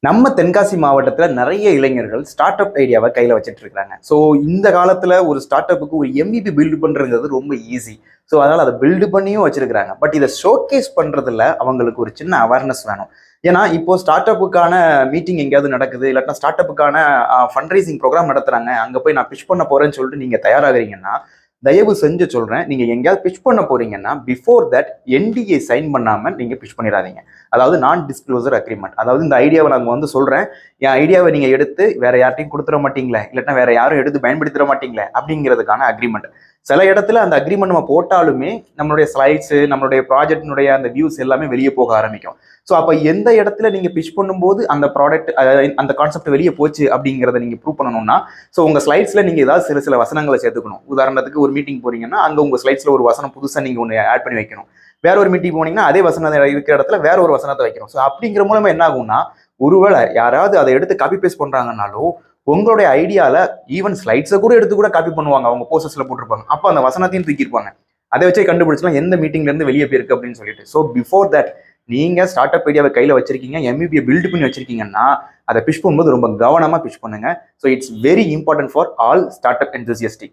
நம்ம தென்காசி மாவட்டத்தில் நிறைய இளைஞர்கள் ஸ்டார்ட் அப் ஐடியாவை கையில் வச்சுட்டு இருக்காங்க. ஸோ இந்த காலத்தில் ஒரு ஸ்டார்ட் அப்புக்கு ஒரு எம்விபி பில்டு பண்ணுறது ரொம்ப ஈஸி. ஸோ அதனால் அதை பில்டு பண்ணியும் வச்சிருக்கிறாங்க. பட் இதை ஷோகேஸ் பண்ணுறதுல அவங்களுக்கு ஒரு சின்ன அவேர்னஸ் வேணும். ஏன்னா இப்போ ஸ்டார்ட் அப்புக்கான மீட்டிங் எங்கேயாவது நடக்குது, இல்லாட்டா ஸ்டார்ட் அப்புக்கான ஃபண்ட் ரைசிங் ப்ரோக்ராம் நடத்துறாங்க, அங்கே போய் நான் பிச் பண்ண போறேன்னு சொல்லிட்டு நீங்கள் தயாராகிறீங்கன்னா, தயவு செஞ்சு சொல்றேன், நீங்க எங்கேயாவது பிச் பண்ண போறீங்கன்னா பிஃபோர் தட் என்டிஏ சைன் பண்ணாம நீங்க பிச் பண்ணிடாதீங்க. அதாவது நான் டிஸ்க்ளோசர் அக்ரிமெண்ட். அதாவது இந்த ஐடியாவை நாங்கள் சொல்றேன், என் ஐடியாவை நீங்க எடுத்து வேற யார்ட்டையும் கொடுத்துட மாட்டீங்களே, இல்லைன்னா வேற யாரும் எடுத்து பயன்படுத்திட மாட்டீங்களே அப்படிங்கிறதுக்கான அக்ரிமெண்ட். சில இடத்துல அந்த அக்ரிமெண்ட் நம்ம போட்டாலுமே நம்மளுடைய ஸ்லைட்ஸ், நம்மளுடைய ப்ராஜெக்டினுடைய அந்த வியூஸ் எல்லாமே வெளியே போக ஆரம்பிக்கும். ஸோ அப்போ எந்த இடத்துல நீங்க பிச் பண்ணும்போது அந்த ப்ராடக்ட் அந்த கான்செப்ட் வெளியே போச்சு அப்படிங்கிறத நீங்க ப்ரூவ் பண்ணணும்னா, ஸோ உங்க ஸ்லைட்ஸ்ல நீங்க ஏதாவது சில வசனங்களை சேர்த்துக்கணும். உதாரணத்துக்கு ஒரு மீட்டிங் போறீங்கன்னா அங்க உங்க ஸ்லைட்ஸ்ல ஒரு வசனம் புதுசா நீங்க ஒன்று ஆட் பண்ணி வைக்கணும். வேற ஒரு மீட்டிங் போனீங்கன்னா அதே வசனம் இருக்கிற இடத்துல வேற ஒரு வசனத்தை வைக்கணும். ஸோ அப்படிங்கிற மூலமா என்ன ஆகும்னா, ஒருவேளை யாராவது அதை எடுத்து காப்பி பேஸ்ட் பண்றாங்கன்னாலும் உங்களுடைய ஐடியால ஈவன் ஸ்லைட்ஸை கூட எடுத்து கூட காப்பி பண்ணுவாங்க. அவங்க போஸ்டர்ஸ்ல போட்டிருப்பாங்க. அப்போ அந்த வசனத்தையும் தூக்கியிருப்பாங்க. அதை வச்சே கண்டுபிடிச்சலாம் எந்த மீட்டிங்ல இருந்து வெளியே போயிருக்கு அப்படின்னு சொல்லிட்டு. ஸோ பிஃபோர் தட் நீங்க ஸ்டார்ட் அப் ஐடியாவை கையில வச்சிருக்கீங்க, எம்விபியை பில்ட் பண்ணி வச்சிருக்கீங்கன்னா அதை பிச் பண்ணும்போது ரொம்ப கவனமா பிச் பண்ணுங்க. So it's very important for all start up என்தூசியஸ்டிக்.